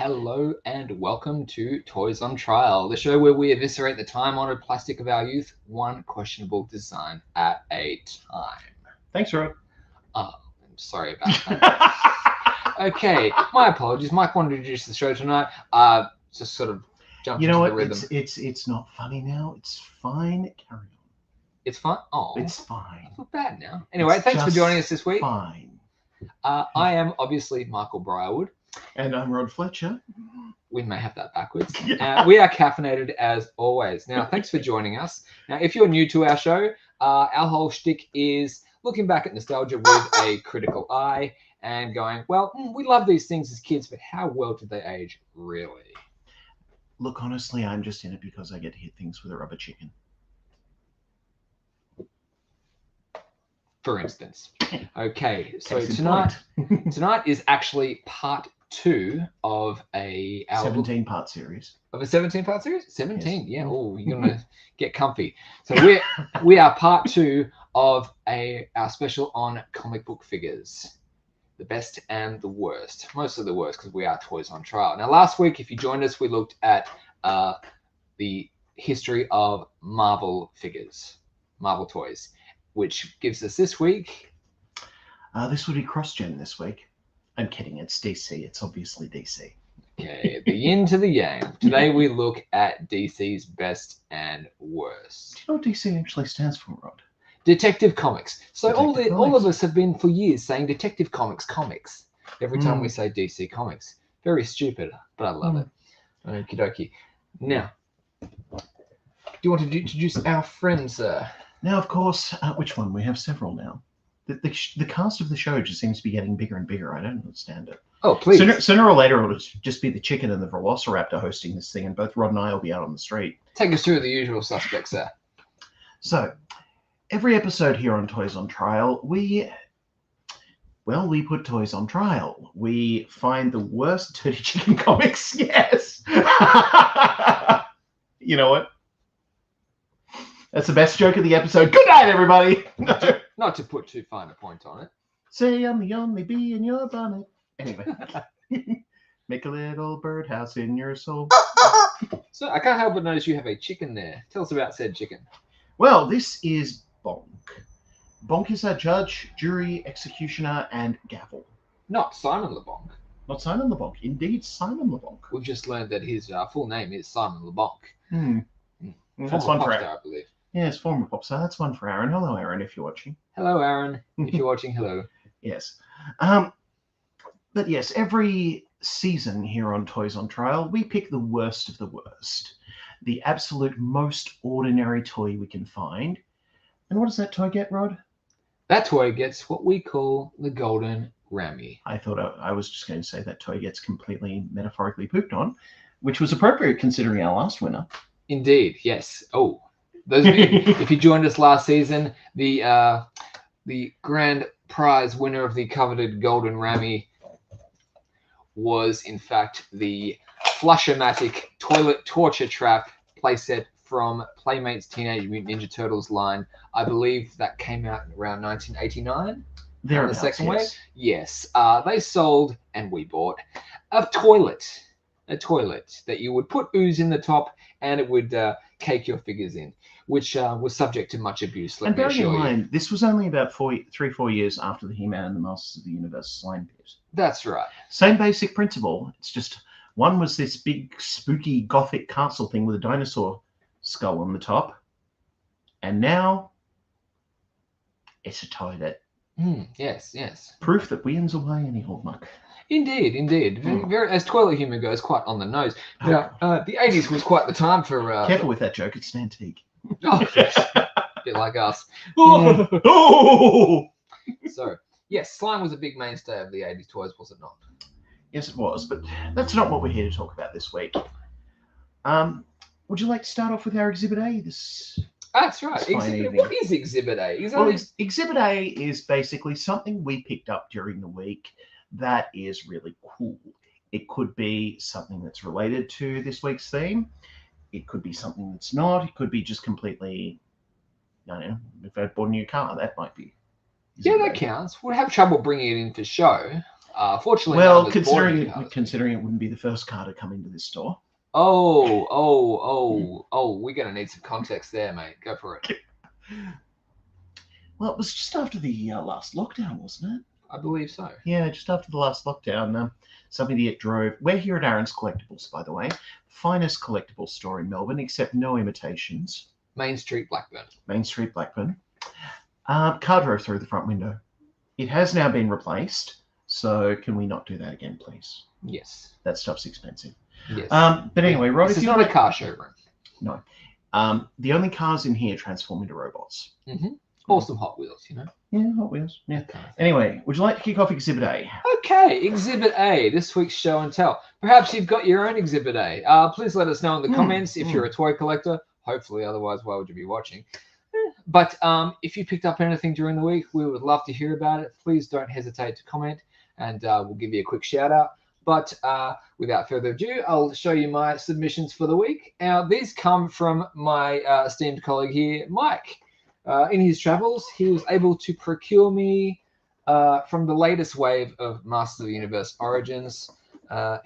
Hello and welcome to Toys on Trial, the show where we eviscerate the time-honored plastic of our youth, one questionable design at a time. Thanks, Rod. Oh, I'm sorry about that. Okay, my apologies. Mike wanted to introduce the show tonight. Just sort of jumped You know into what? the rhythm. It's not funny now. It's fine. Carry on. It's fun. Oh, It's fine. I feel bad now. Anyway, It's thanks for just joining us this week. Fine. I am obviously Michael Briarwood. And I'm Rod Fletcher. We may have that backwards. We are caffeinated as always. Now, thanks for joining us. Now, if you're new to our show, our whole shtick is looking back at nostalgia with a critical eye and going, well, we love these things as kids, but how well did they age, really? Look, honestly, I'm just in it because I get to hit things with a rubber chicken. For instance. Okay, so Case in tonight is actually part 2 of a 17-part series. Of a 17-part series? 17, Yes. yeah. Oh, you're gonna get comfy. So we are part 2 of our special on comic book figures. The best and the worst. Mostly the worst because we are Toys on Trial. Now, last week, if you joined us, we looked at the history of Marvel figures, Marvel toys, which gives us this week. This would be cross-gen this week. I'm kidding. It's DC. It's obviously DC. Okay, the yin to the yang. Today we look at DC's best and worst. Do you know what DC actually stands for, Rod? Detective Comics. So Detective all of Comics. us have been for years saying Detective Comics every time we say DC Comics. Very stupid, but I love it. Okie dokie. Now, do you want to introduce our friend, sir? Now, of course, which one? We have several now. The cast of the show just seems to be getting bigger and bigger. I don't understand it. Oh, please. Sooner or later, it'll just be the chicken and the velociraptor hosting this thing, and both Rod and I will be out on the street. Take us through the usual suspects, sir. So, every episode here on Toys on Trial, we put toys on trial. We find the worst dirty chicken comics. Yes. You know what? That's the best joke of the episode. Good night, everybody. Not to put too fine a point on it. Say I'm the only bee in your bonnet. Anyway. Make a little birdhouse in your soul. So I can't help but notice you have a chicken there. Tell us about said chicken. Well, this is Bonk. Bonk is our judge, jury, executioner, and gavel. Not Simon LeBonc. Not Simon LeBonc. Indeed, Simon LeBonc. We've just learned that his full name is Simon LeBonc. That's one for Aaron, I believe. Yes, former pop star. That's one for Aaron. Hello, Aaron, if you're watching. Hello, Aaron. If you're watching, hello. Yes. But yes, every season here on Toys on Trial, we pick the worst of the worst. The absolute most ordinary toy we can find. And what does that toy get, Rod? That toy gets what we call the golden Rammy. I thought I was just going to say that toy gets completely metaphorically pooped on, which was appropriate considering our last winner. Indeed, yes. Oh, those of you, if you joined us last season, the grand prize winner of the coveted golden Rammy was in fact the Flush-O-Matic toilet torture trap playset from Playmates Teenage Mutant Ninja Turtles line. I believe that came out around 1989. Thereabouts, the second yes. wave. Yes, they sold and we bought a toilet that you would put ooze in the top and it would cake your figures in, which was subject to much abuse. And bearing in mind, this was only about 3-4 years after the He-Man and the Masters of the Universe slime bit. That's right. Same basic principle. It's just one was this big spooky gothic castle thing with a dinosaur skull on the top, and now it's a toilet. Yes. Proof that Williams away any old muck. Indeed. Very, as toilet humor goes, quite on the nose. But, the 80s was quite the time for... Careful with that joke, it's an antique. Oh, a bit like us. Oh! So, yes, slime was a big mainstay of the 80s toys, was it not? Yes, it was, but that's not what we're here to talk about this week. Would you like to start off with our Exhibit A? That's right. What is Exhibit A? Exhibit A is basically something we picked up during the week that is really cool. It could be something that's related to this week's theme. It could be something that's not. It could be just completely, I don't know, if I bought a new car, that might be. Yeah, that counts. We'll have trouble bringing it in for show. Fortunately, Well, none of us bought any cars. considering it wouldn't be the first car to come into this store. We're gonna need some context there, mate. Go for it. Well, it was just after the last lockdown, wasn't it? I believe so. Yeah, just after the last lockdown. Some idiot drove. We're here at Aaron's Collectibles, by the way. Finest collectible store in Melbourne, except no imitations. Main Street, Blackburn. Main Street, Blackburn. Car drove through the front window. It has now been replaced, so can we not do that again, please? Yes. That stuff's expensive. Yes. But anyway, Rod, this is not a car showroom. No. The only cars in here transform into robots. Mm-hmm. Or some Hot Wheels, you know? Yeah, Hot Wheels. Yeah. Anyway, would you like to kick off Exhibit A? Okay, Exhibit A, this week's show and tell. Perhaps you've got your own Exhibit A. Please let us know in the comments if you're a toy collector. Hopefully, otherwise, why would you be watching? But if you picked up anything during the week, we would love to hear about it. Please don't hesitate to comment, and we'll give you a quick shout out. But without further ado, I'll show you my submissions for the week. Now, these come from my esteemed colleague here, Mike. In his travels, he was able to procure me from the latest wave of Masters of the Universe Origins,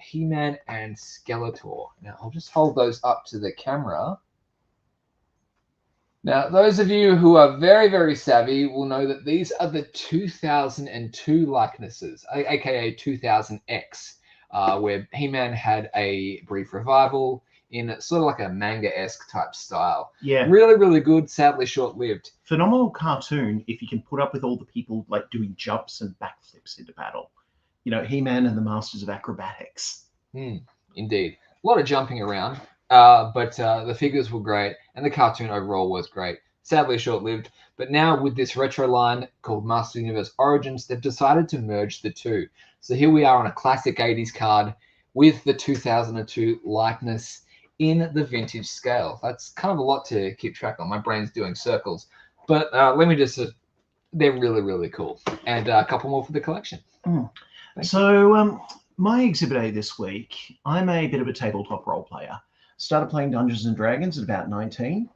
He-Man and Skeletor. Now, I'll just hold those up to the camera. Now, those of you who are very, very savvy will know that these are the 2002 likenesses, aka 2000X, where He-Man had a brief revival in sort of like a manga-esque type style. Yeah. Really, really good, sadly short-lived. Phenomenal cartoon if you can put up with all the people like doing jumps and backflips into battle. You know, He-Man and the Masters of Acrobatics. Indeed. A lot of jumping around, but the figures were great, and the cartoon overall was great. Sadly short-lived, but now with this retro line called Masters of the Universe Origins, they've decided to merge the two. So here we are on a classic 80s card with the 2002 likeness in the vintage scale. That's kind of a lot to keep track on. My brain's doing circles. But let me just, they're really, really cool. And a couple more for the collection. So my Exhibit A this week, I'm a bit of a tabletop role player. Started playing Dungeons and Dragons at about 19.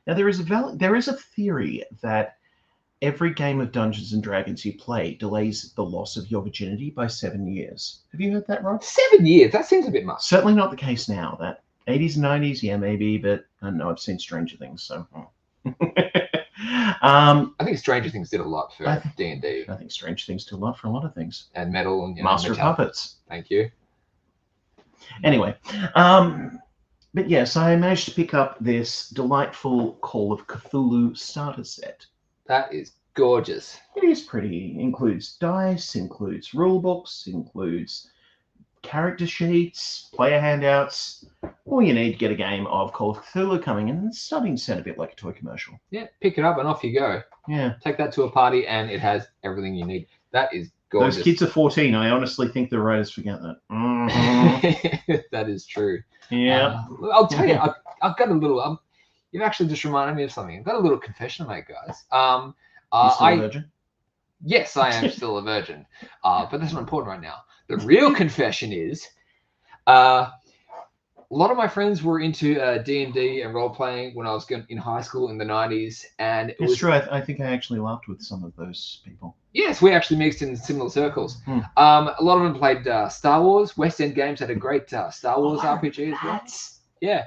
Now there is a theory that every game of Dungeons and Dragons you play delays the loss of your virginity by 7 years. Have you heard that, Rod? 7 years? That seems a bit much. Certainly not the case now. That 80s and 90s, yeah, maybe, but I don't know. I've seen Stranger Things, so. I think Stranger Things did a lot for D&D. I think Stranger Things did a lot for a lot of things. And metal and Master of Puppets. Thank you. Anyway, but yes, I managed to pick up this delightful Call of Cthulhu starter set. That is gorgeous. It is pretty. Includes dice, includes rule books, includes character sheets, player handouts. All you need to get a game of Call of Cthulhu coming in. It's starting to sound a bit like a toy commercial. Yeah, pick it up and off you go. Yeah. Take that to a party and it has everything you need. That is gorgeous. Those kids are 14. I honestly think the writers forget that. That is true. Yeah. I'll tell you, I've got a little, you've actually just reminded me of something. I've got a little confession to make, guys. You still a virgin? Yes, I am still a virgin. But that's not important right now. The real confession is, a lot of my friends were into D&D and role-playing when I was in high school in the 90s. And It's true. I think I actually laughed with some of those people. Yes, we actually mixed in similar circles. A lot of them played Star Wars. West End Games had a great Star Wars RPG as well. Yeah.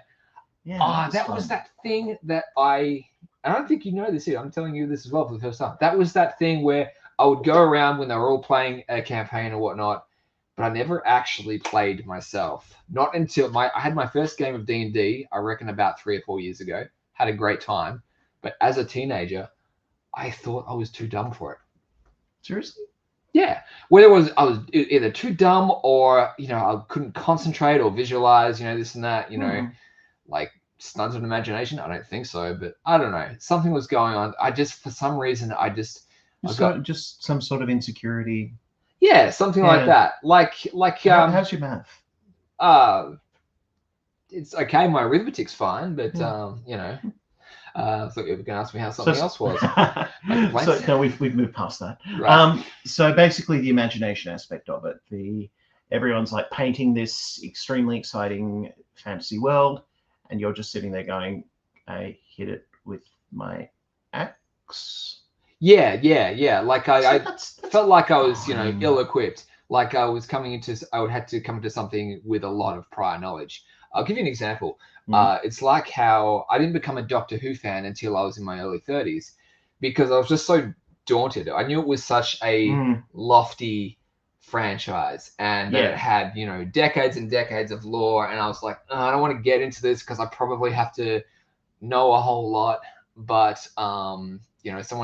Yeah. That was that thing that I don't think you know this here. I'm telling you this as well for the first time. That was that thing where I would go around when they were all playing a campaign or whatnot, but I never actually played myself. Not until I had my first game of D&D, I reckon about 3 or 4 years ago. Had a great time. But as a teenager, I thought I was too dumb for it. Seriously? Yeah. Whether I was either too dumb or, I couldn't concentrate or visualize, this and that, like stunted imagination. I don't think so, but I don't know. Something was going on. For some reason, just some sort of insecurity. Yeah, something like that. How's your math? It's okay. My arithmetic's fine, but I thought you were going to ask me how something else was. No, we've moved past that. Right. So basically, the imagination aspect of it. Everyone's like painting this extremely exciting fantasy world, and you're just sitting there going, "I hit it with my axe." Yeah. Like I felt like I was, ill-equipped. Like I would have to come into something with a lot of prior knowledge. I'll give you an example. It's like how I didn't become a Doctor Who fan until I was in my early 30s because I was just so daunted. I knew it was such a lofty franchise and that it had, decades and decades of lore. And I was like, I don't want to get into this because I probably have to know a whole lot. But, someone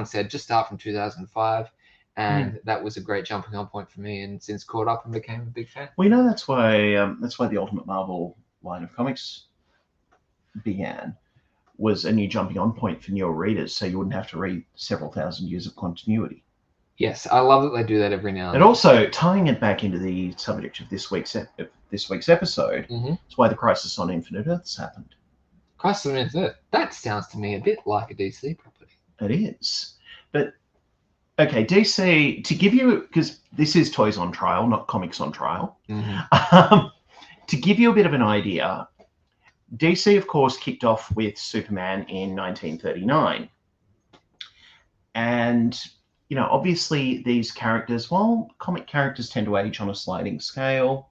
said just start from 2005. And that was a great jumping on point for me, and since caught up and became a big fan. Well, that's why the Ultimate Marvel line of comics began, was a new jumping on point for newer readers, so you wouldn't have to read several thousand years of continuity. Yes, I love that they do that every now and then. And also tying it back into the subject of this week's episode, it's why the Crisis on Infinite Earths happened. Crisis on Infinite Earths. That sounds to me a bit like a DC property. It is, but. Okay, DC, to give you, because this is Toys on Trial, not Comics on Trial, to give you a bit of an idea, DC, of course, kicked off with Superman in 1939. And, obviously these characters, comic characters tend to age on a sliding scale.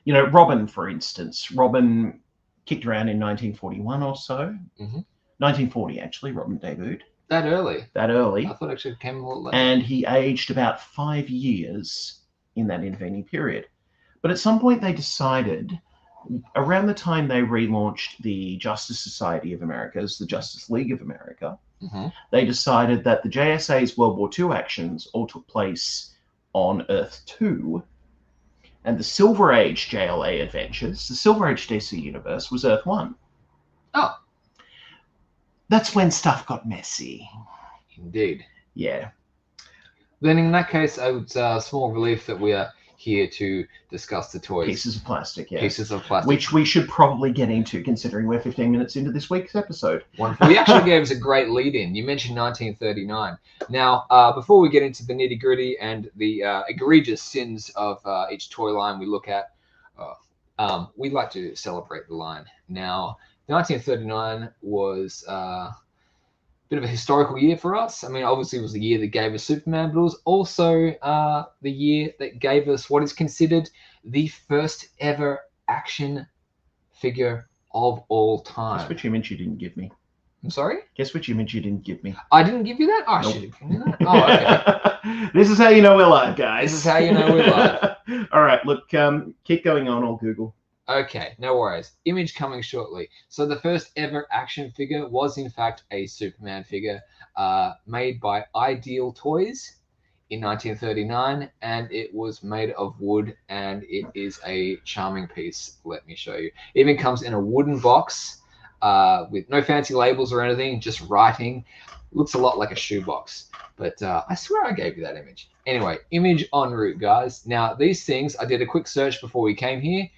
Robin, for instance. Robin kicked around in 1941 or so. 1940, actually, Robin debuted. That early? That early. I thought it actually came a little later. And he aged about 5 years in that intervening period. But at some point they decided, around the time they relaunched the Justice Society of America as the Justice League of America, they decided that the JSA's World War II actions all took place on Earth 2, and the Silver Age JLA adventures, the Silver Age DC universe, was Earth 1. Oh. That's when stuff got messy. Indeed. Yeah. Then in that case, it's a small relief that we are here to discuss the toys. Pieces of plastic, yes. Pieces of plastic. Which we should probably get into, considering we're 15 minutes into this week's episode. Wonderful. We actually gave us a great lead-in. You mentioned 1939. Now, before we get into the nitty-gritty and the egregious sins of each toy line we look at, we'd like to celebrate the line. Now, 1939 was a bit of a historical year for us. I mean, obviously it was the year that gave us Superman, but it was also the year that gave us what is considered the first ever action figure of all time. Guess which image you didn't give me? I'm sorry? Guess which image you didn't give me? I didn't give you that? Oh, I should have given you that. Oh, okay. This is how you know we're live, guys. This is how you know we're live. All right, look, keep going on, I'll Google. Okay, no worries. Image coming shortly. So the first ever action figure was in fact a Superman figure made by Ideal Toys in 1939, and it was made of wood, and it is a charming piece. Let me show you. It even comes in a wooden box with no fancy labels or anything, just writing. Looks a lot like a shoebox, but I swear I gave you that image. Anyway, image en route, guys. Now, these things, I did a quick search before we came here.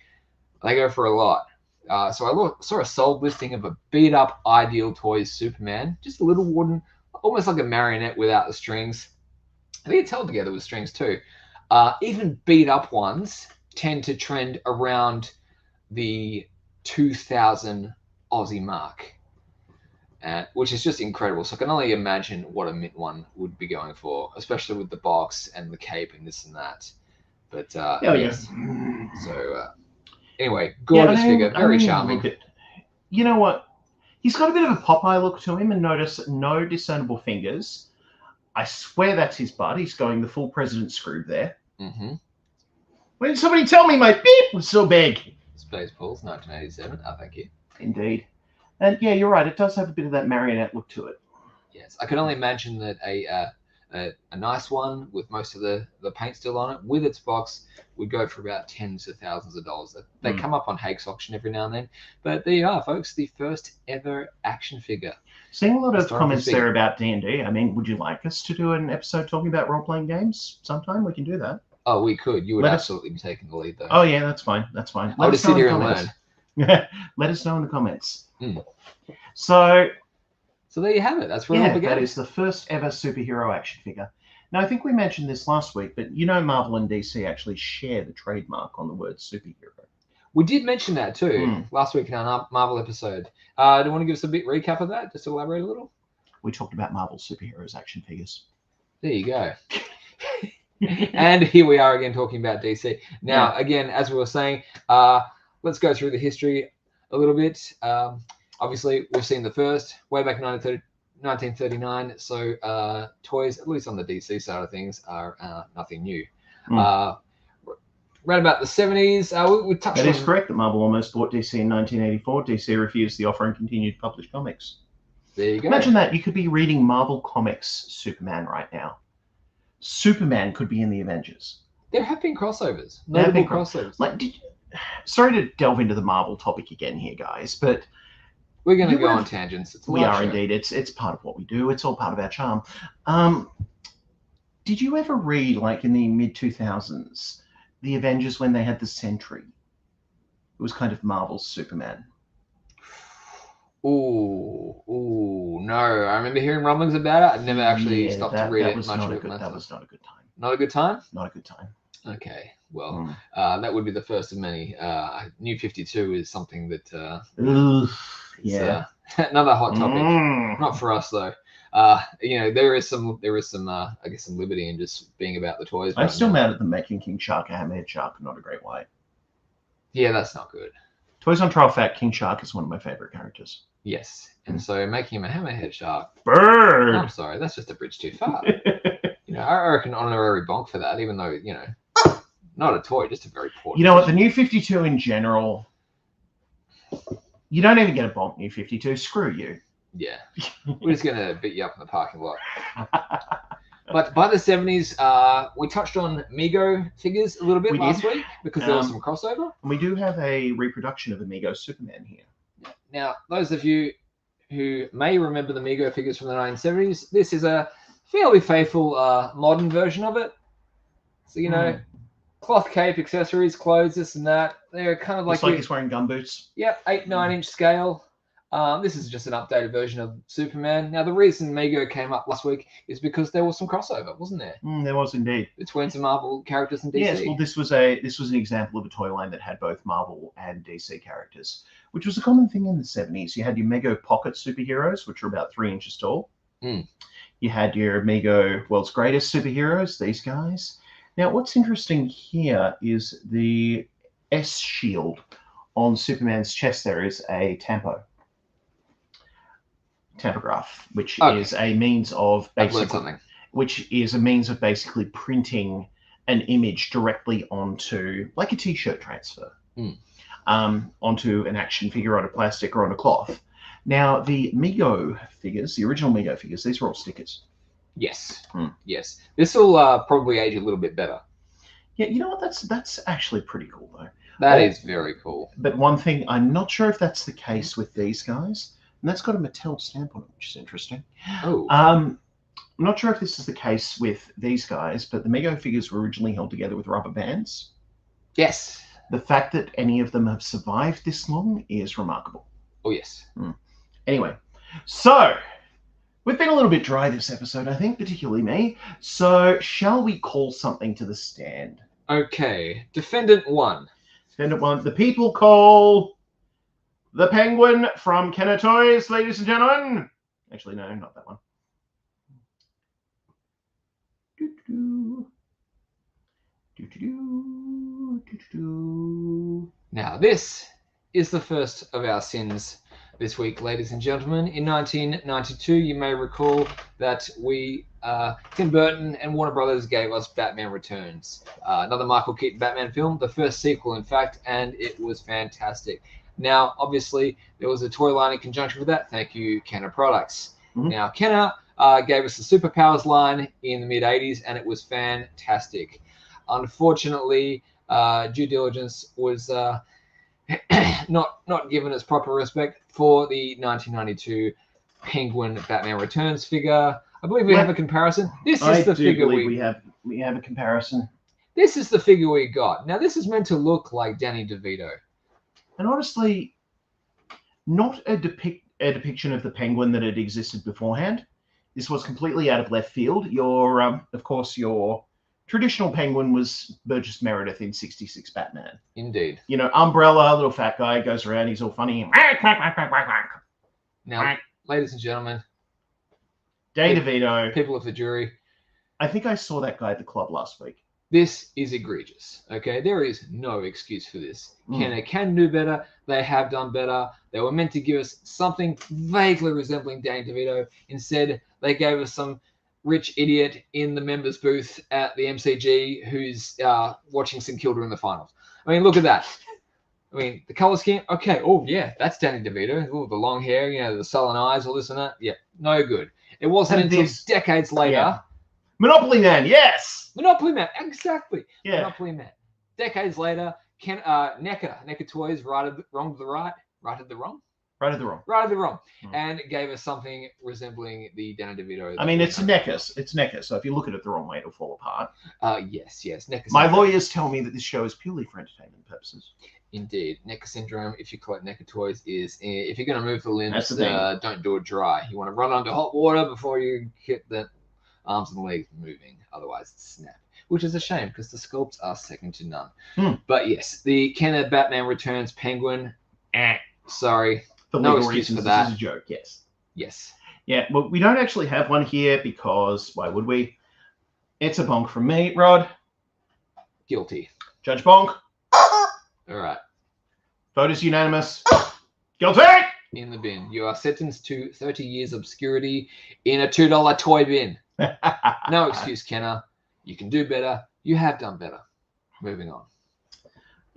They go for a lot. So I saw a sold listing of a beat-up Ideal Toys Superman, just a little wooden, almost like a marionette without the strings. I think it's held together with strings too. Even beat-up ones tend to trend around the 2,000 Aussie mark, which is just incredible. So I can only imagine what a mint one would be going for, especially with the box and the cape and this and that. But yes. So anyway, gorgeous figure, very charming. You know what? He's got a bit of a Popeye look to him, and notice no discernible fingers. I swear that's his butt. He's going the full President Scrooge there. When did somebody tell me my beep was so big? Spaceballs, 1987. Oh, thank you. Indeed. And yeah, you're right. It does have a bit of that marionette look to it. Yes, I can only imagine that a nice one with most of the paint still on it, with its box, would go for about tens of thousands of dollars. They come up on Hake's auction every now and then. But there you are, folks, the first ever action figure. Seeing a lot of comments there about D&D. I mean, would you like us to do an episode talking about role-playing games sometime? We can do that. Oh, we could. You would absolutely be taking the lead, though. Oh, yeah, that's fine. That's fine. I'll just sit here and learn. Let us know in the comments. So there you have it. That's where it all began. That is the first ever superhero action figure. Now, I think we mentioned this last week, but Marvel and DC actually share the trademark on the word superhero. We did mention that too last week in our Marvel episode. Do you want to give us a bit recap of that? Just to elaborate a little? We talked about Marvel superheroes action figures. There you go. And here we are again talking about DC. Now, Yeah. again, as we were saying, let's go through the history a little bit. Obviously, we've seen the first way back in 1939. So toys, at least on the DC side of things, are nothing new. Right about the 70s, we touched That on... is correct that Marvel almost bought DC in 1984. DC refused the offer and continued to publish comics. There you go. Imagine that. You could be reading Marvel Comics Superman right now. Superman could be in the Avengers. There have been crossovers. There have Notable been crossovers. Like, sorry to delve into the Marvel topic again here, guys, but we're going to go on tangents. We are indeed. It's part of what we do. It's all part of our charm. Did you ever read, like in the mid-2000s, the Avengers when they had the Sentry? It was kind of Marvel's Superman. Ooh, no. I remember hearing rumblings about it. I never actually stopped to read it much. That was not a good time. Not a good time? Not a good time. Okay, well, that would be the first of many. New 52 is something that... another hot topic. Not for us, though. There is some I guess some liberty in just being about the toys. I'm still mad at them making King Shark a hammerhead shark, not a great white. Yeah, that's not good. Toys on Trial Fact, King Shark is one of my favorite characters. Yes, and so making him a hammerhead shark. Bird. I'm sorry, that's just a bridge too far. I reckon honorary bonk for that, even though not a toy, just a very poor. You know what? The New 52 in general, you don't even get a bonk New 52. Screw you. Yeah, we're just gonna beat you up in the parking lot. But by the 70s, we touched on Mego figures a little bit last week because there was some crossover. And we do have a reproduction of Mego Superman here. Now, those of you who may remember the Mego figures from the 1970s, this is a fairly faithful modern version of it. So, cloth cape, accessories, clothes, this and that. They're kind of Looks like he's wearing gumboots. Yep, 8-9-inch scale. This is just an updated version of Superman. Now, the reason Mego came up last week is because there was some crossover, wasn't there? There was indeed. Between some Marvel characters and DC. Yes, well, this was an example of a toy line that had both Marvel and DC characters, which was a common thing in the 70s. You had your Mego Pocket superheroes, which were about 3 inches tall. You had your Mego World's Greatest superheroes, these guys. Now, what's interesting here is the S shield on Superman's chest. There is a tampograph, which is a means of basically printing an image directly onto, like a T-shirt transfer, onto an action figure on a plastic or on a cloth. Now, the Mego figures, the original Mego figures, these were all stickers. Yes. Yes. This will probably age a little bit better. Yeah, you know what? That's actually pretty cool, though. That is very cool. But one thing, I'm not sure if that's the case with these guys. And that's got a Mattel stamp on it, which is interesting. Oh. I'm not sure if this is the case with these guys, but the Mego figures were originally held together with rubber bands. Yes. The fact that any of them have survived this long is remarkable. Oh, yes. Anyway, so we've been a little bit dry this episode, I think, particularly me. So shall we call something to the stand? Okay. Defendant 1. Defendant 1. The people call the Penguin from Kenner Toys, ladies and gentlemen. Actually, no, not that one. Now, this is the first of our sins this week, ladies and gentlemen. In 1992, you may recall that Tim Burton and Warner Brothers gave us Batman Returns, another Michael Keaton Batman film, the first sequel, in fact, and it was fantastic. Now, obviously, there was a toy line in conjunction with that. Thank you, Kenner Products. Now, Kenner gave us the Superpowers line in the mid-'80s, and it was fantastic. Unfortunately, due diligence was not given its proper respect for the 1992 Penguin Batman Returns figure. I believe we have a comparison. This is the figure we have a comparison. This is the figure we got. Now, this is meant to look like Danny DeVito. And honestly, not a depiction of the Penguin that had existed beforehand. This was completely out of left field. Of course, your traditional Penguin was Burgess Meredith in '66 Batman. Indeed. Umbrella, little fat guy, goes around, he's all funny. Now, ladies and gentlemen, Danny DeVito. People of the jury, I think I saw that guy at the club last week. This is egregious. Okay, there is no excuse for this. Kenner can do better. They have done better. They were meant to give us something vaguely resembling Danny DeVito. Instead, they gave us some rich idiot in the members booth at the MCG who's watching St Kilda in the finals. I mean, look at that. I mean, the color scheme. Okay. Oh yeah, that's Danny DeVito. Oh, the long hair. You know, the sullen eyes. All this and that. Yeah, no good. It wasn't until decades later. Yeah. Monopoly Man, yes. Monopoly Man, exactly. Yeah. Monopoly Man. Decades later, NECA Toys righted the wrong. Right or the wrong? Righted the wrong, and gave us something resembling the Danny DeVito. I mean, it's NECA. It's NECA. So if you look at it the wrong way, it'll fall apart. Yes. NECA. My lawyers tell me that this show is purely for entertainment purposes. Indeed, NECA syndrome. If you collect NECA toys, is if you're going to move the limbs, That's the thing. Don't do it dry. You want to run under hot water before you get the arms and legs moving. Otherwise, it's snap. Which is a shame because the sculpts are second to none. But yes, the Kenner Batman Returns Penguin. Sorry, For no legal excuse reasons, for that. This is a joke. Yes. Yes. Yeah. Well, we don't actually have one here because why would we? It's a bonk from me, Rod. Guilty. Judge Bonk. All right. Vote is unanimous. Guilty. In the bin. You are sentenced to 30 years obscurity in a $2 toy bin. No excuse, Kenner. You can do better. You have done better. Moving on.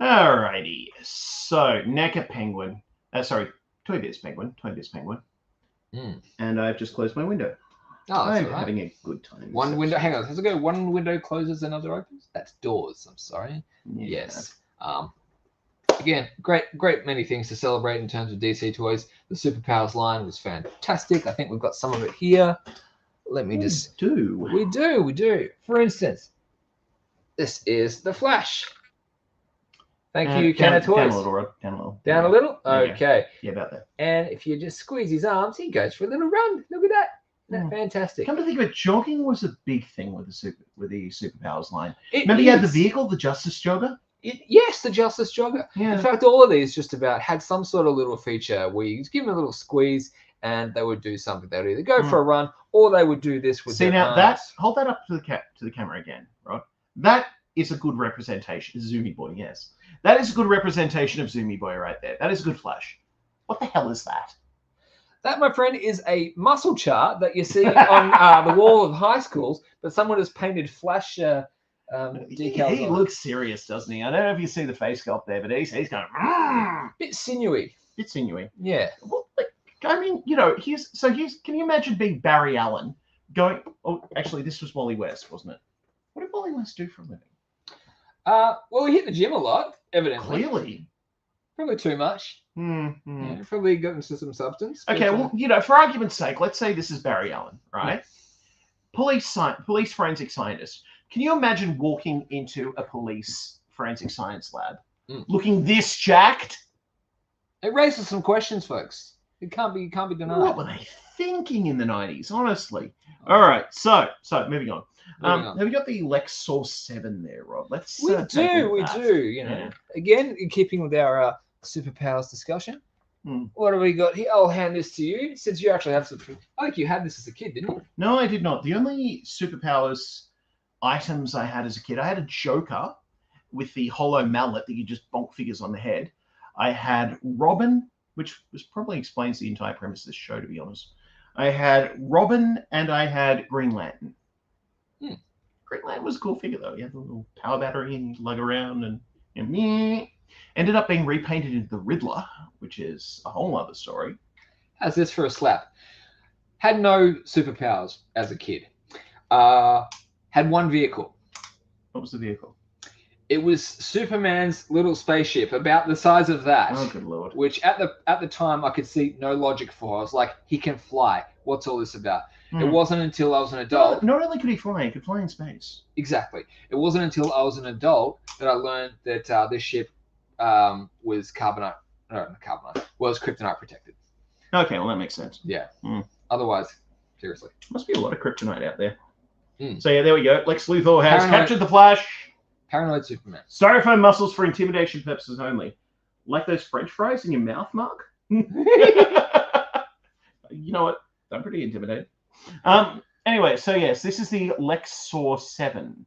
Alrighty. So, NECA Penguin. Toy Biz Penguin. And I've just closed my window. Oh, that's I'm all right. having a good time. One window. Hang on. Let's go. One window closes, another opens. That's doors. I'm sorry. Yeah. Yes. Again, great many things to celebrate in terms of DC toys. The Superpowers line was fantastic. I think we've got some of it here. Let me just. We do. For instance, this is the Flash. Thank you, Kenner Toys. Down a little, Rod. Down a little. Down a little? Okay. Okay. Yeah, about that. And if you just squeeze his arms, he goes for a little run. Look at that. Isn't that fantastic? Come to think of it, jogging was a big thing with the Superpowers line. It Remember, you had the is. vehicle, the Justice Jogger. Yes, the Justice Jogger. Yeah. In fact, all of these just about had some sort of little feature where you give them a little squeeze and they would do something. They would either go for a run or they would do this with See, their now arms. hold that up to the camera again, right? That is a good representation. Zoomy Boy, yes. That is a good representation of Zoomy Boy right there. That is a good Flash. What the hell is that? That, my friend, is a muscle chart that you see on the wall of high schools, but someone has painted Flash decals He on. looks serious, doesn't he? I don't know if you see the face sculpt there, but he's going Bit sinewy. bit sinewy. Yeah. Well, I mean, here's can you imagine being Barry Allen going? Oh, actually, this was Wally West, wasn't it? What did Wally West do for a living? Well, he hit the gym a lot, evidently. Clearly. Probably too much. Yeah, probably got into some substance. Okay, but, well, for argument's sake, let's say this is Barry Allen, right? Police forensic scientist. Can you imagine walking into a police forensic science lab looking this jacked? It raises some questions, folks. It can't be denied. What were they thinking in the 90s, honestly? All right, so moving on. Have we got the Lexor 7 there, Rob? Let's We do. Again, in keeping with our superpowers discussion, what have we got here? I'll hand this to you since you actually have some. I think you had this as a kid, didn't you? No, I did not. The only superpowers items I had as a kid, I had a Joker with the hollow mallet that you just bonk figures on the head. I had Robin, which probably explains the entire premise of this show, to be honest. I had Robin and I had Green Lantern. Green Lantern was a cool figure, though. He had a little power battery and lug around and ended up being repainted into the Riddler, which is a whole other story. How's this for a slap? Had no superpowers as a kid. Had one vehicle. What was the vehicle? It was Superman's little spaceship, about the size of that. Oh, good lord! Which at the time I could see no logic for. I was like, he can fly. What's all this about? It wasn't until I was an adult. Not only could he fly, he could fly in space. Exactly. It wasn't until I was an adult that I learned that this ship was kryptonite protected. Okay, well that makes sense. Yeah. Otherwise, seriously. Must be a lot of kryptonite out there. So yeah, there we go. Lex Luthor has captured the Flash. Paranoid Superman. Styrofoam muscles for intimidation purposes only. Like those French fries in your mouth, Mark? You know what? I'm pretty intimidated. Anyway, so yes, this is the Lexor 7.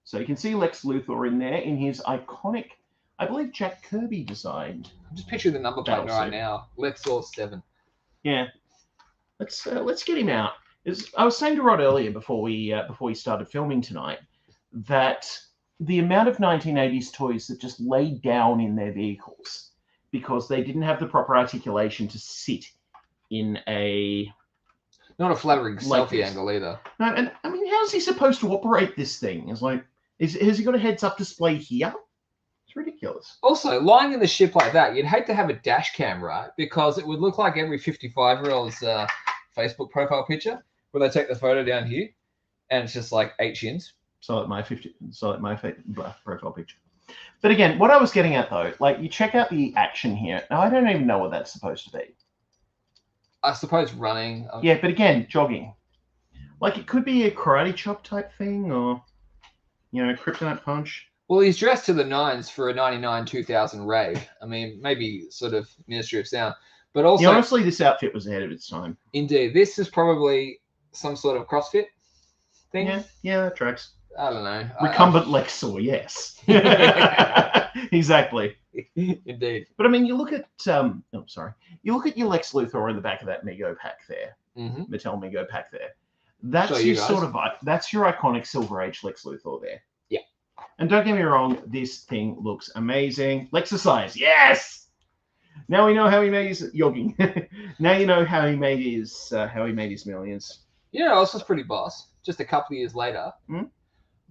So you can see Lex Luthor in there in his iconic, I believe Jack Kirby designed. I'm just picturing the number plate Battle right suit. now. Lexor 7. Yeah, let's get him out. I was saying to Rod earlier before we started filming tonight that the amount of 1980s toys that just laid down in their vehicles because they didn't have the proper articulation to sit in a Not a flattering Like selfie this. angle either. no. And I mean, how's he supposed to operate this thing? It's like, has he got a heads-up display here? It's ridiculous. Also, lying in the ship like that, you'd hate to have a dash cam, right? Because it would look like every 55-year-old's Facebook profile picture where they take the photo down here and it's just like 8 shins. So like my profile picture. But again, what I was getting at though, like you check out the action here. Now I don't even know what that's supposed to be. I suppose running. Yeah, but again, jogging. Like it could be a karate chop type thing, or kryptonite punch. Well, he's dressed to the nines for a 99-2000 rave. I mean, maybe sort of Ministry of Sound. But also, Yeah, honestly, this outfit was ahead of its time. indeed, this is probably some sort of CrossFit thing. Yeah, that tracks. I don't know. Recumbent Lexor, yes. Exactly. Indeed. But I mean, you look at you look at your Lex Luthor in the back of that Mego pack there, Mm-hmm. Mattel Mego pack there. That's Show your you guys. sort of that's your iconic Silver Age Lex Luthor there. Yeah. And don't get me wrong, this thing looks amazing. Lexercise, yes. Now we know how he made his yogging. Now you know how he made his millions. You know, this was pretty boss. Just a couple of years later,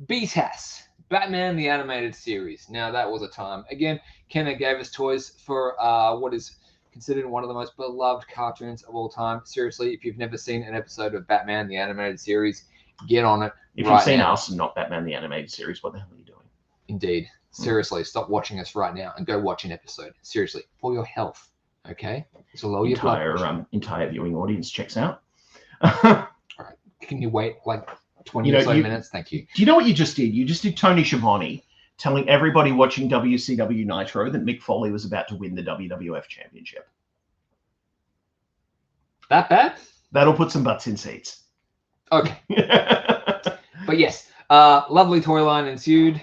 BTAS, Batman the Animated Series. Now that was a time. Again, Kenner gave us toys for what is considered one of the most beloved cartoons of all time. Seriously, if you've never seen an episode of Batman the Animated Series, get on it. If right you've seen now. us and not Batman the Animated Series, what the hell are you doing? Indeed. Seriously, stop watching us right now and go watch an episode. Seriously, for your health. Okay? So lower your blood pressure. Entire viewing audience checks out. Can you wait like 20 You know, or so you- minutes? Thank you. Do you know what you just did? You just did Tony Schiavone telling everybody watching WCW Nitro that Mick Foley was about to win the WWF Championship. That bad? That'll put some butts in seats. Okay. But yes, lovely toy line ensued,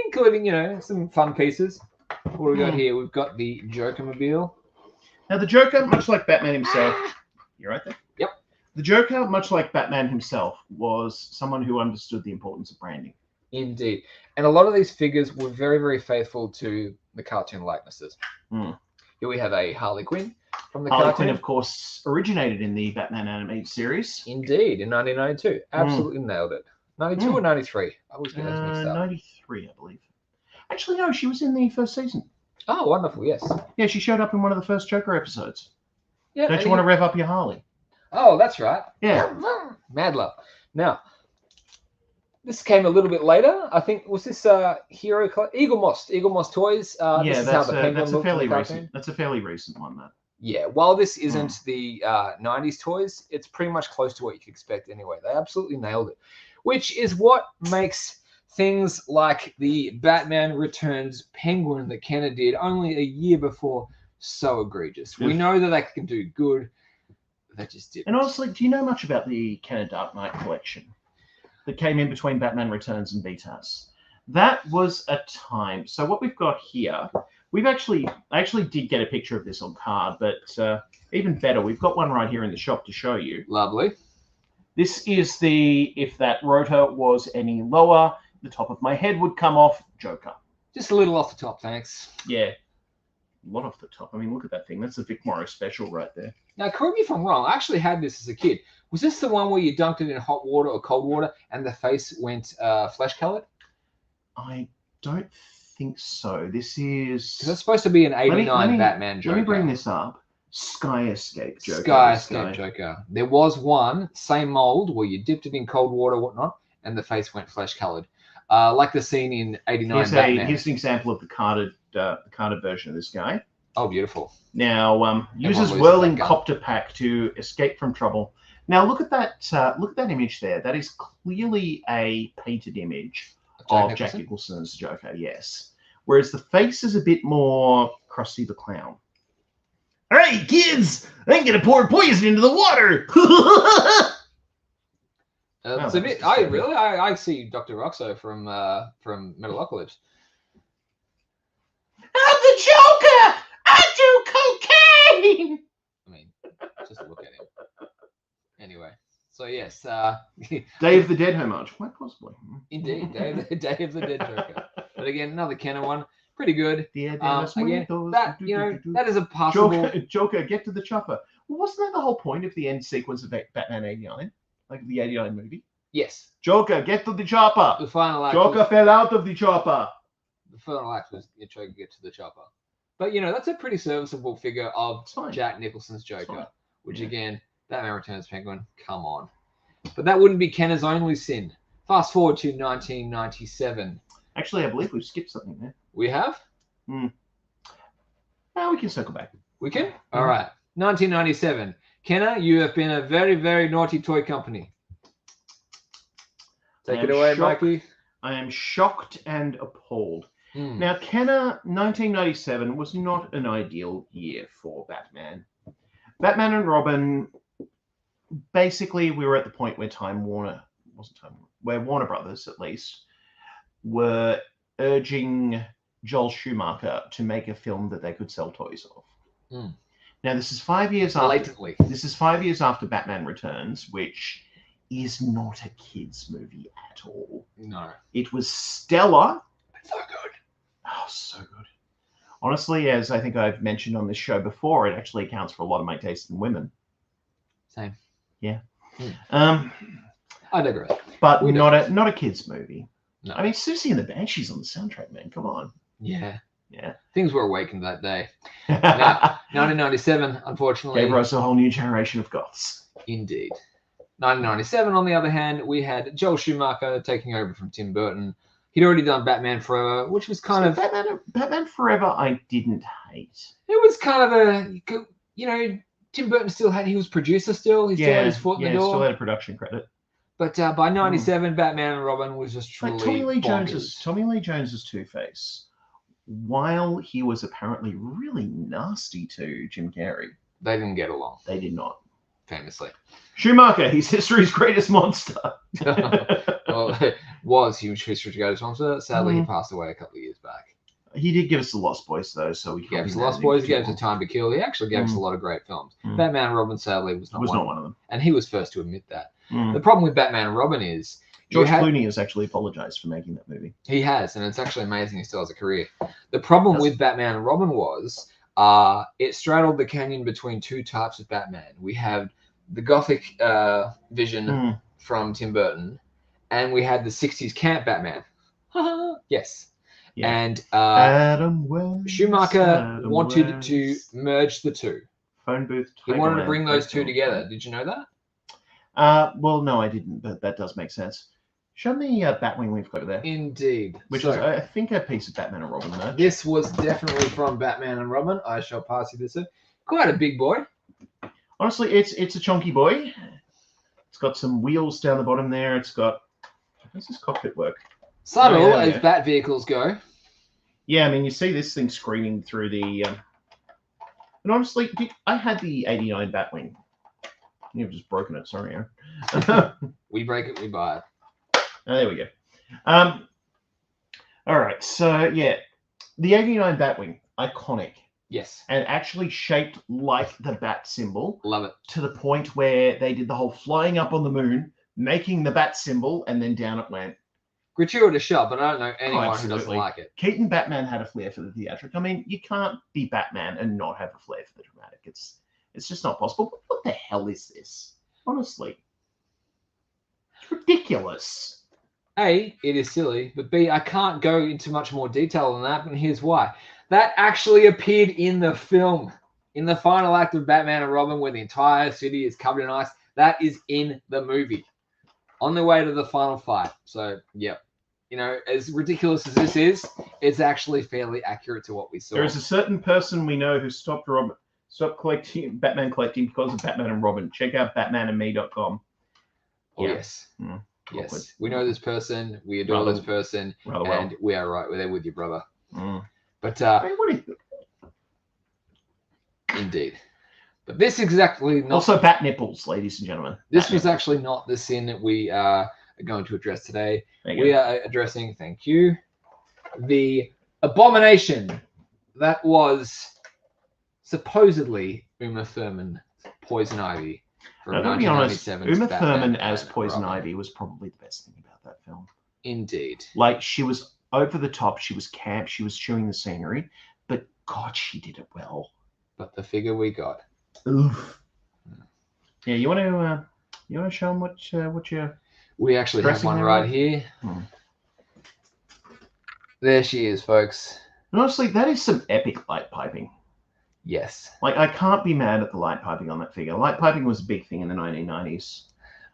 including, some fun pieces. What do we got here? We've got the Joker-mobile. Now, the Joker, much like Batman himself, you right there? Yep. The Joker, much like Batman himself, was someone who understood the importance of branding. Indeed. And a lot of these figures were very, very faithful to the cartoon likenesses. Here we have a Harley Quinn from the Harley cartoon. Quinn, of course, originated in the Batman animated series. Indeed, in 1992. Absolutely nailed it. 92 or 93? I always get those mixed up. 93, I believe. Actually, no, she was in the first season. Oh, wonderful, yes. Yeah, she showed up in one of the first Joker episodes. Yeah, Don't you want to rev up your Harley? Oh, that's right. Yeah. Mad love. Now, this came a little bit later. I think, was this Hero Eagle Moss Toys? This is how the penguin that's a looked in fairly the recent. cartoon. That's a fairly recent one, though. Yeah, while this isn't the 90s toys, it's pretty much close to what you could expect anyway. They absolutely nailed it, which is what makes things like the Batman Returns Penguin that Kenner did only a year before so egregious. We know that they can do good. They just didn't. And honestly, do you know much about the Kenner Dark Knight collection that came in between Batman Returns and BTAS? That was a time. So what we've got here, I actually did get a picture of this on card, but even better, we've got one right here in the shop to show you. Lovely. This is the, if that rotor was any lower, the top of my head would come off, Joker. Just a little off the top, thanks. Yeah. A lot off the top. I mean, look at that thing. That's a Vic Morrow special right there. Now, correct me if I'm wrong. I actually had this as a kid. Was this the one where you dunked it in hot water or cold water and the face went flesh-colored? I don't think so. This is... Because it's supposed to be an 89 let me- Batman Joker. Let me bring this up. Sky Escape Joker. Sky this guy. Escape Joker. There was one, same mold, where you dipped it in cold water or whatnot, and the face went flesh-colored. Like the scene in 89 Batman. Here's an example of the carded version of this guy. Oh, beautiful. Now, uses loses whirling that gun. copter pack to escape from trouble. Now, look at that. Look at that image there. That is clearly a painted image of Jack Nicholson's Joker. Yes. Whereas the face is a bit more Krusty the Clown. Hey, kids! I'm gonna pour poison into the water. Wow, It's a that was bit. I disturbing. really, I see Dr. Roxo from Metalocalypse. I'm the Joker! I do cocaine! I mean, just look at him. Anyway, so yes, Day of the Dead homage, quite possibly. indeed, Day of the Dead Joker. But again, another Kenner one, pretty good. Dia de los Again, Muertos. that that is a possible. Joker, get to the chopper. Well, wasn't that the whole point of the end sequence of Batman 89? Like the 89 movie? Yes, Joker, get to the chopper. the final act. Joker fell out of the chopper. The final act was Joker get to the chopper. But that's a pretty serviceable figure of Jack Nicholson's Joker, which again, Batman Returns Penguin, come on. But that wouldn't be Kenner's only sin. Fast forward to 1997. Actually, I believe we've skipped something there. We have? Now we can circle back. We can? All right. 1997. Kenner, you have been a very, very naughty toy company. Take it away, Mikey. I am shocked and appalled. Now, Kenner, 1997 was not an ideal year for Batman. Batman and Robin, basically, we were at the point where where Warner Brothers, at least, were urging Joel Schumacher to make a film that they could sell toys of. Now, this is 5 years Blatantly. after. This is 5 years after Batman Returns, which is not a kids' movie at all. No. It was stellar. It's so good. Oh, so good. Honestly, as I think I've mentioned on this show before, it actually accounts for a lot of my taste in women. Same. Yeah. I digress. But not a kids' movie. No. I mean, Susie and the Banshees on the soundtrack, man. Come on. Yeah. Yeah. Things were awakened that day. Now, 1997, unfortunately. Gave us a whole new generation of goths. Indeed. 1997, on the other hand, we had Joel Schumacher taking over from Tim Burton. He'd already done Batman Forever, which was kind of... Batman Forever I didn't hate. It was kind of Tim Burton he was producer still. He still had his foot in the door. Still had a production credit. But by 97, Batman and Robin was just truly Tommy Lee Jones's Two-Face, while he was apparently really nasty to Jim Carrey. They didn't get along. They did not. Famously. Schumacher, he's history's greatest monster. Well, it was history's greatest monster. Sadly, he passed away a couple of years back. He did give us the Lost Boys, though, so he gave us the Lost Boys. He gave us A Time to Kill. He actually gave us a lot of great films. Batman and Robin, sadly, was not one of them. And he was first to admit that. The problem with Batman and Robin is George Clooney has actually apologized for making that movie. He has, and it's actually amazing he still has a career. The problem with Batman and Robin was it straddled the canyon between two types of Batman. We have the gothic vision from Tim Burton, and we had the 60s camp Batman. Yes. Yeah. And Schumacher wanted to merge the two. Phone booth. He wanted to bring those two together. Did you know that? Well, no, I didn't, but that does make sense. Show me Batwing we've got there. Indeed. Which is, I think, a piece of Batman and Robin merch. This was definitely from Batman and Robin. I shall pass you this. Quite a big boy. Honestly, it's a chunky boy. It's got some wheels down the bottom there. It's got... How does this cockpit work? Subtle as Bat vehicles go. Yeah, I mean, you see this thing screaming through the... And honestly, I had the 89 Batwing. You've just broken it, sorry, Aaron. We break it, we buy it. Oh, there we go. All right, so yeah, the 89 Batwing, iconic. Yes. And actually shaped like the bat symbol. Love it. To the point where they did the whole flying up on the moon, making the bat symbol, and then down it went. Gratuitous shot, but I don't know anyone who doesn't like it. Keaton Batman had a flair for the theatric. I mean, you can't be Batman and not have a flair for the dramatic. It's just not possible. What the hell is this? Honestly. It's ridiculous. A, it is silly, but B, I can't go into much more detail than that, and here's why. That actually appeared in the film. In the final act of Batman and Robin, where the entire city is covered in ice. That is in the movie. On the way to the final fight. So, yeah. You know, as ridiculous as this is, it's actually fairly accurate to what we saw. There is a certain person we know who stopped collecting Batman collecting because of Batman and Robin. Check out batmanandme.com. Oh, yeah. Yes. Yes. Awkward. We know this person. We adore this person. And we are right. We're there with you, brother. But what is it? Indeed. But this exactly not. Also, bat nipples, ladies and gentlemen. This Bat was nipples. actually not the sin that we are going to address today. There you We go. are addressing, thank you, the abomination that was supposedly Uma Thurman's Poison Ivy from Now, to be honest, 1997. Uma Thurman as Poison Ivy was probably the best thing about that film. Indeed. Like, she was over the top, she was camp, she was chewing the scenery, but God, she did it well. But the figure we got. Oof. Yeah, you want to show them what you're... We actually have Dressing one room? right here. There she is, folks. And honestly, that is some epic light piping. Yes. Like, I can't be mad at the light piping on that figure. Light piping was a big thing in the 1990s.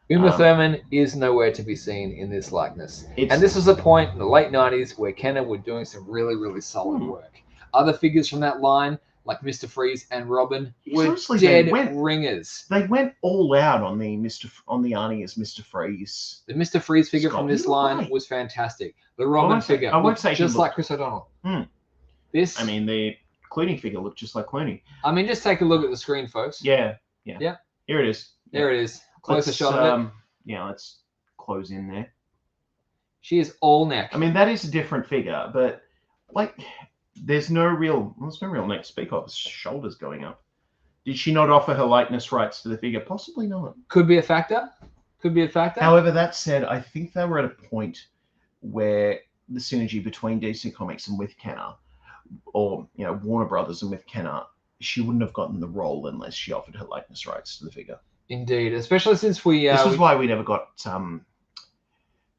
Uma Thurman is nowhere to be seen in this likeness. It's- And this was a point in the late 90s where Kenner were doing some really, really solid work. Other figures from that line, like Mr. Freeze and Robin, were Seriously, dead they went- ringers. They went all out on the Arnie as Mr. Freeze. The Mr. Freeze figure Scott, from this you look line right. was fantastic. The Robin figure I won't looked say he just looked- like Chris O'Donnell. Hmm. This, I mean, the Clooney figure looked just like Clooney. just take a look at the screen, folks. Yeah. Yeah. Here it is. There it is. Closer Let's, shot of it. Yeah, let's close in there. She is all neck. I mean, that is a different figure, but like, there's no real neck to speak of. Shoulders going up. Did she not offer her likeness rights to the figure? Possibly not. Could be a factor. Could be a factor. However, that said, I think they were at a point where the synergy between DC Comics and with Kenner, or Warner Brothers and with Kenner, she wouldn't have gotten the role unless she offered her likeness rights to the figure. Indeed, especially since we. This is why we never got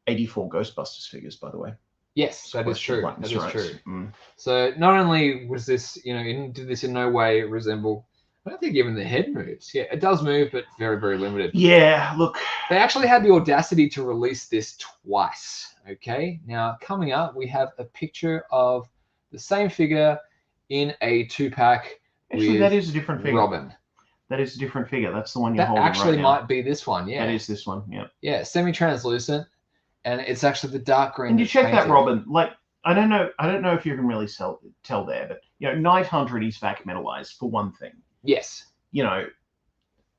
84 Ghostbusters figures, by the way. Yes, that is true. That Likeness is rights. true. Mm. So not only was this, did this in no way resemble. I don't think even the head moves. Yeah, it does move, but very, very limited. Yeah, look. They actually had the audacity to release this twice. Okay, now coming up, we have a picture of the same figure in a 2-pack. Actually, that is a different figure. Robin. That is a different figure. That's the one you're That holding actually right now. might be this one. Yeah, That is this one. Yeah. Yeah, semi-translucent, and it's actually the dark green. And you that's check that painted. Robin. Like, I don't know if you can really tell there, but Night Hunter is vac metalized for one thing. Yes. A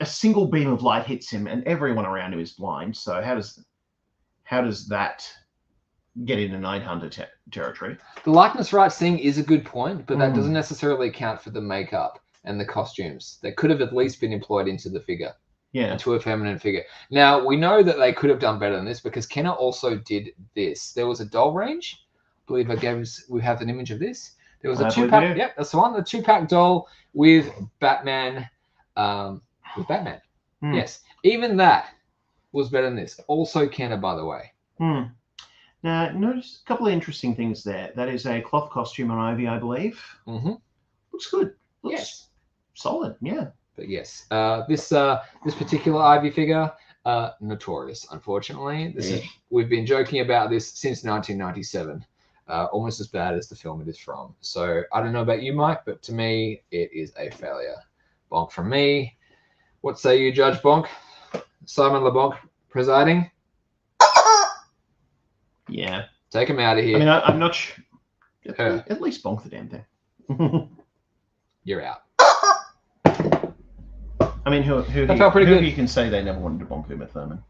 single beam of light hits him, and everyone around him is blind. So how does that get into Night Hunter territory? The likeness rights thing is a good point, but that Mm. doesn't necessarily account for the makeup and the costumes. That could have at least been employed into the figure, Yeah. into a feminine figure. Now, we know that they could have done better than this because Kenner also did this. There was a doll range. I believe we have an image of this. There was a I believe 2-pack. we do. Yep, that's the one. The 2-pack doll with Batman. Hmm. Yes, even that was better than this. Also Kenner, by the way. Now, notice a couple of interesting things there. That is a cloth costume on Ivy, I believe. Mm-hmm. Looks good. Looks Yes. solid. Yeah. But yes, this particular Ivy figure, notorious, unfortunately. We've been joking about this since 1997. Almost as bad as the film it is from. So I don't know about you, Mike, but to me, it is a failure. Bonk from me. What say you, Judge Bonk? Simon LeBonk presiding. Yeah. Take him out of here. I mean, I'm not sure. Her. At least bonk the damn thing. You're out. I mean, who That felt pretty good. you can say they never wanted to bonk Uma Thurman?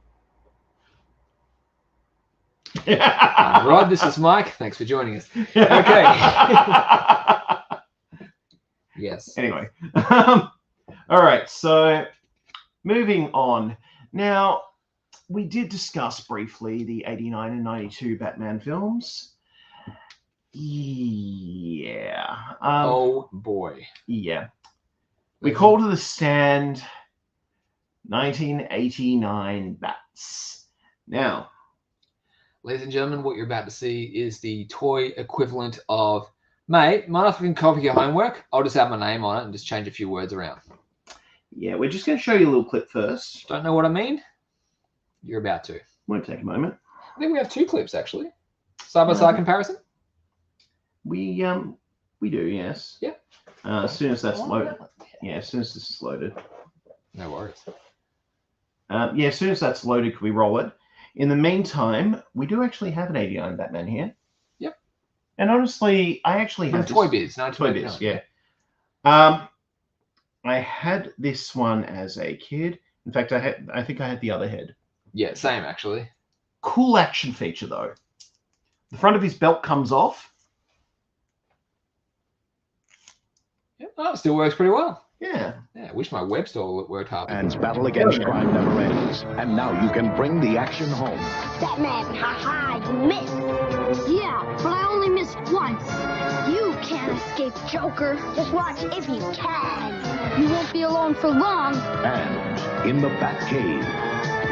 Rod, this is Mike. Thanks for joining us. Okay. Yes. Anyway. All right. So moving on. Now, we did discuss briefly the 89 and 92 Batman films. Yeah. Oh, boy. Yeah. We call to the stand 1989 Bats. Now, ladies and gentlemen, what you're about to see is the toy equivalent of, mate, mind if I can copy your homework? I'll just add my name on it and just change a few words around. yeah, we're just going to show you a little clip first. Don't know what I mean? You're about to. Won't take a moment. I think we have 2 clips, actually. Side-by-side comparison? We do, yes. Yeah. As soon as that's loaded. Yeah, as soon as this is loaded. No worries. Yeah, as soon as that's loaded, can we roll it? In the meantime, we do actually have an 89 Batman here. Yep. And honestly, I actually From have Toy this. Biz, Toy 1999. Biz, yeah. I had this one as a kid. In fact, I think I had the other head. Yeah, same actually. Cool action feature though. The front of his belt comes off. Yeah, oh, it still works pretty well. Yeah. Yeah, I wish my web store worked hard. Batman's battle against crime never ends. And now you can bring the action home. Batman, ha-ha, you missed. Yeah, but I only missed once. You can't escape Joker. Just watch if you can. You won't be alone for long. And in the Batcave.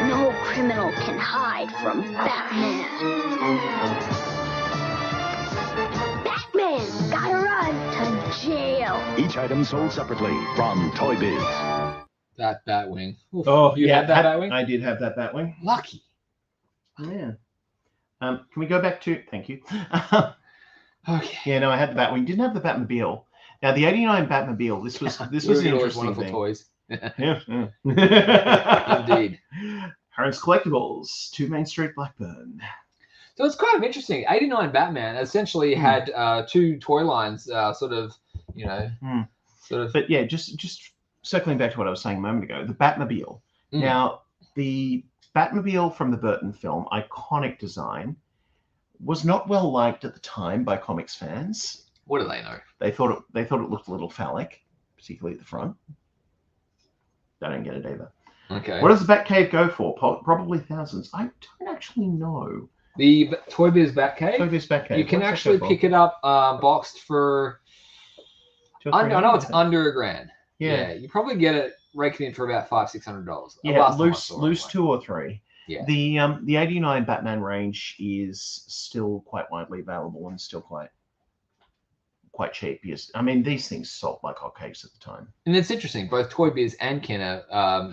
No criminal can hide from Batman. Batman, gotta run to jail. Each item sold separately from Toy Biz. That Batwing. Oof, Oh, you had that Batwing? I did have that Batwing. Lucky. Yeah. Can we go back to? Thank you. Okay. Yeah, no, I had the Batwing. Didn't have the Batmobile. Now the '89 Batmobile. This was an interesting wonderful thing. toys. Yeah. Indeed. Harron's Collectibles, 2 Main Street, Blackburn. So it's kind of interesting. 89 Batman essentially had 2 toy lines, sort of. But yeah, just circling back to what I was saying a moment ago, the Batmobile. Now, the Batmobile from the Burton film, iconic design, was not well liked at the time by comics fans. What do they know? They thought it looked a little phallic, particularly at the front. They don't get it either. Okay. What does the Batcave go for? Probably thousands. I don't actually know. The Toy Biz Batcave. Toy Biz Batcave. You can What's that actually go for? pick it up boxed for. I know it's $200. under $1,000. Yeah. You probably get it raking in for about $500-$600. Yeah, loose 2 or 3. Yeah. The '89 Batman range is still quite widely available and still quite cheap. Yes, I mean these things sold like hotcakes at the time. And it's interesting. Both Toy Biz and Kenner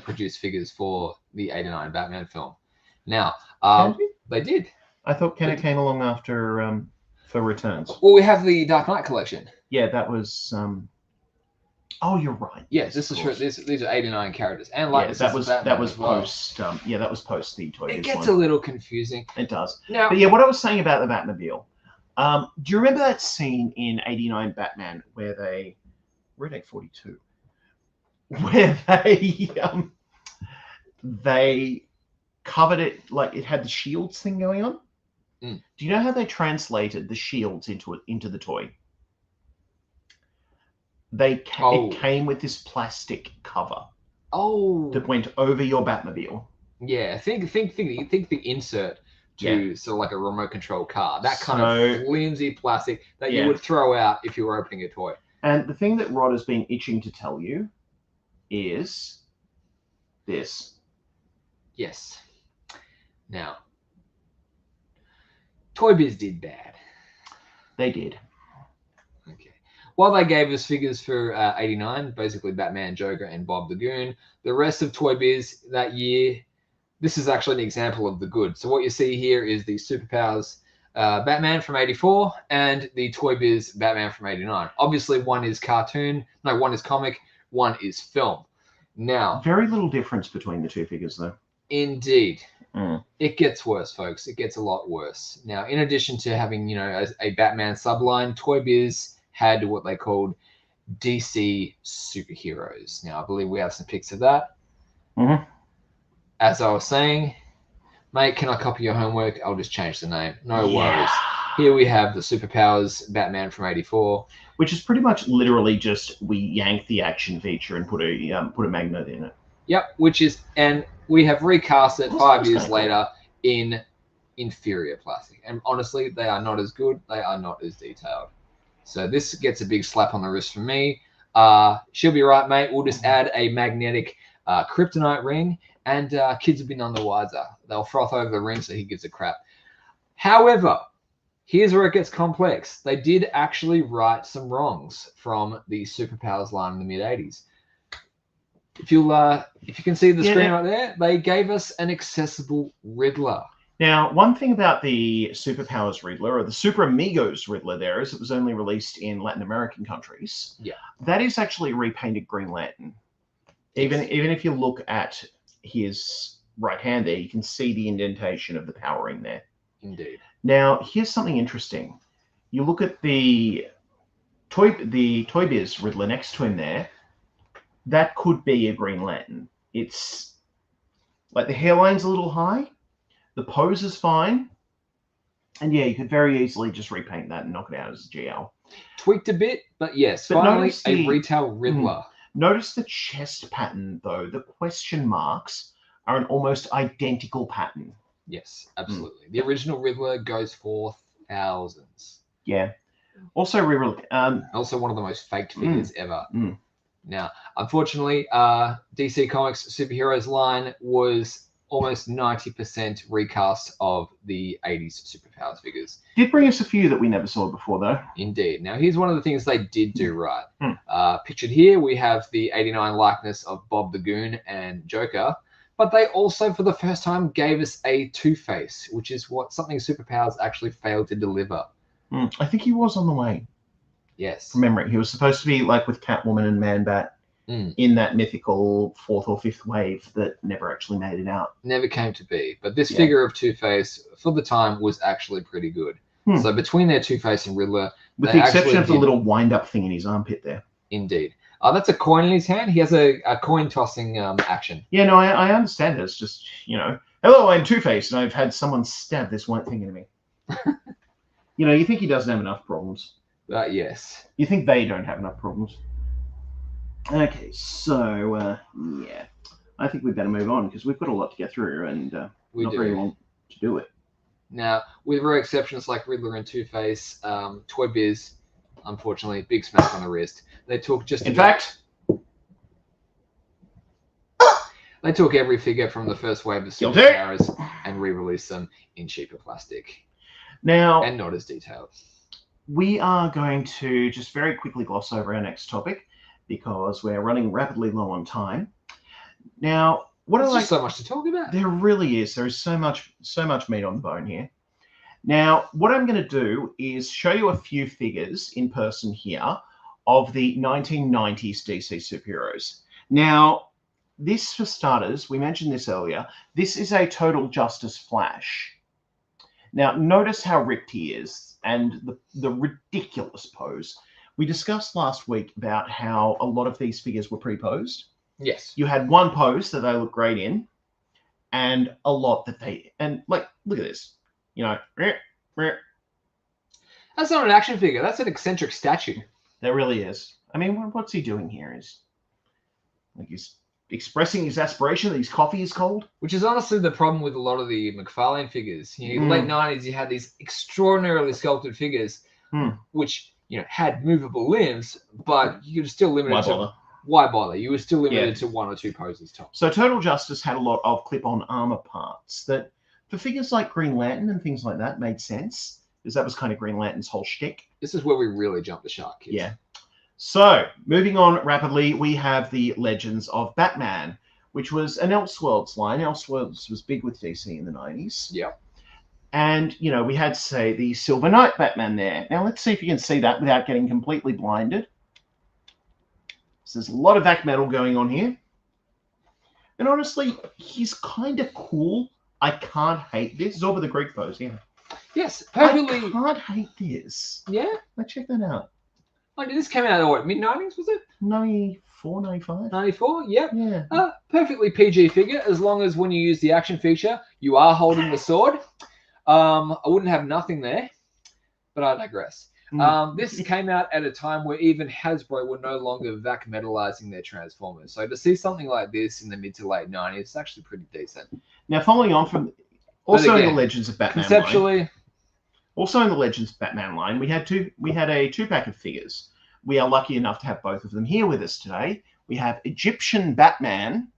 produced figures for the '89 Batman film. Now, they did. I thought Kenner came along after for Returns. Well, we have the Dark Knight collection. Yeah, that was. Oh, you're right. Yes, this is for these are '89 characters, and that was well. post. That was post the Toy Biz. It gets one. a little confusing. It does. Now, but yeah, what I was saying about the Batmobile. Do you remember that scene in '89 Batman where they Red 42, where they covered it like it had the shields thing going on? Do you know how they translated the shields into the toy? It came with this plastic cover. Oh, that went over your Batmobile. Yeah, think the insert to sort of like a remote control car. That kind of flimsy plastic that you would throw out if you were opening a toy. And the thing that Rod has been itching to tell you is this. Yes. Now, Toy Biz did bad. They did. Okay. While they gave us figures for '89, basically Batman, Joker, and Bob the Goon, the rest of Toy Biz that year, this is actually an example of the good. So what you see here is the Superpowers Batman from '84 and the Toy Biz Batman from '89. Obviously, one is one is comic, one is film. Now, very little difference between the 2 figures, though. Indeed. It gets worse, folks. It gets a lot worse. Now, in addition to having, a Batman subline, Toy Biz had what they called DC superheroes. Now, I believe we have some pics of that. As I was saying, mate, can I copy your homework? I'll just change the name. No worries. Here we have the Superpowers Batman from '84. Which is pretty much literally just we yanked the action feature and put a magnet in it. Yep, and we have recast it 5 years later in inferior plastic. And honestly, they are not as good. They are not as detailed. So this gets a big slap on the wrist from me. She'll be right, mate. We'll just add a magnetic kryptonite ring, and kids will be none the wiser. They'll froth over the ring, so he gives a crap. However, here's where it gets complex. They did actually right some wrongs from the Superpowers line in the mid-'80s. If you can see the screen right there, they gave us an accessible Riddler. Now, one thing about the Superpowers Riddler, or the Super Amigos Riddler there, is it was only released in Latin American countries. Yeah. That is actually a repainted Green Lantern. Even if you look at his right hand there, you can see the indentation of the power ring there. Indeed. Now, here's something interesting. You look at the Toy Biz Riddler next to him there. that could be a Green Lantern. It's like the hairline's a little high, the pose is fine, and yeah, you could very easily just repaint that and knock it out as a GL. Tweaked a bit, but yes, But finally notice a the- retail Riddler. Notice the chest pattern, though. The question marks are an almost identical pattern. Yes, absolutely. The original Riddler goes for thousands. Yeah. Also, Also one of the most faked figures ever. Mm. Now, unfortunately, DC Comics Superheroes line was almost 90% recast of the 80s Superpowers figures. did bring us a few that we never saw before, though. Indeed. Now, here's one of the things they did do right. Hmm. Pictured here, we have the 89 likeness of Bob the Goon and Joker, but they also, for the first time, gave us a Two-Face, which is what something Superpowers actually failed to deliver. I think he was on the way. Yes. From memory, he was supposed to be like with Catwoman and Man-Bat in that mythical 4th or 5th wave that never actually made it out. Never came to be. But this figure of Two-Face, for the time, was actually pretty good. So between their Two-Face and Riddler, With they the exception actually of the did- little wind-up thing in his armpit there. Indeed. That's a coin in his hand. He has a coin tossing action. Yeah, no, I understand it. It's just, hello, I'm Two-Face, and I've had someone stab this white thing into me. You think he doesn't have enough problems. Yes. You think they don't have enough problems. Okay, so, yeah. I think we'd better move on, because we've got a lot to get through, and We not do. very long to do it. Now, with rare exceptions like Riddler and Two-Face, Toy Biz, unfortunately, big smack on the wrist. They took In fact, they took every figure from the first wave of Guilty. Superpowers and re-released them in cheaper plastic now, and not as detailed. we are going to just very quickly gloss over our next topic, because we're running rapidly low on time. Now, what There's I like... just so much to talk about. There really is. There is so much meat on the bone here. Now, what I'm going to do is show you a few figures in person here of the 1990s DC superheroes. Now, this, for starters, we mentioned this earlier, this is a Total Justice Flash. Now, notice how ripped he is and the ridiculous pose. We discussed last week about how a lot of these figures were pre-posed. Yes. You had one pose that they look great in, and a lot that they... And, like, look at this. That's not an action figure. That's an eccentric statue. There really is. I mean, what's he doing here? Is like he's expressing his aspiration that his coffee is cold? Which is honestly the problem with a lot of the McFarlane figures. Late 90s, you had these extraordinarily sculpted figures, which had movable limbs, but you were still limited to... Why bother? You were still limited to one or two poses tops. So Total Justice had a lot of clip-on armor parts that, for figures like Green Lantern and things like that, made sense, because that was kind of Green Lantern's whole shtick. This is where we really jumped the shark, kids. Yeah. So, moving on rapidly, we have the Legends of Batman, which was an Elseworlds line. Elseworlds was big with DC in the 90s. Yeah. And, we had, say, the Silver Knight Batman there. Now, let's see if you can see that without getting completely blinded. So there's a lot of vac metal going on here. And honestly, he's kind of cool. I can't hate this. It's over the Greek pose, yeah. Yes, perfectly. I can't hate this. Yeah? Like, check that out. Like, this came out, what, mid-90s, was it? 94, 95? 94, yep. Yeah. Perfectly PG figure, as long as when you use the action feature, you are holding the sword. I wouldn't have nothing there, but I digress. This came out at a time where even Hasbro were no longer vac metalizing their Transformers. So to see something like this in the mid to late 90s, it's actually pretty decent. Now, following on from... Also in the Legends of Batman conceptually... line, also in the Legends of Batman line, we had a two-pack of figures. We are lucky enough to have both of them here with us today. We have Egyptian Batman...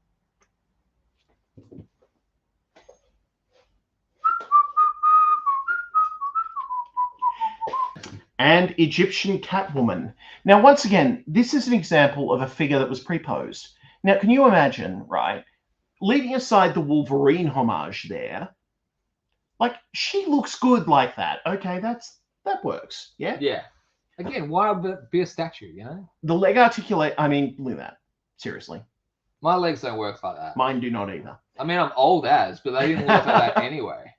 and Egyptian Catwoman. Now, once again, this is an example of a figure that was pre-posed. Now, can you imagine, right, leaving aside the Wolverine homage there, like, she looks good like that. Okay, that works, yeah? Yeah. Again, why be a statue, The leg articulate, I mean, look at that. Seriously. My legs don't work like that. Mine do not either. I mean, I'm old as, but they didn't work like that anyway.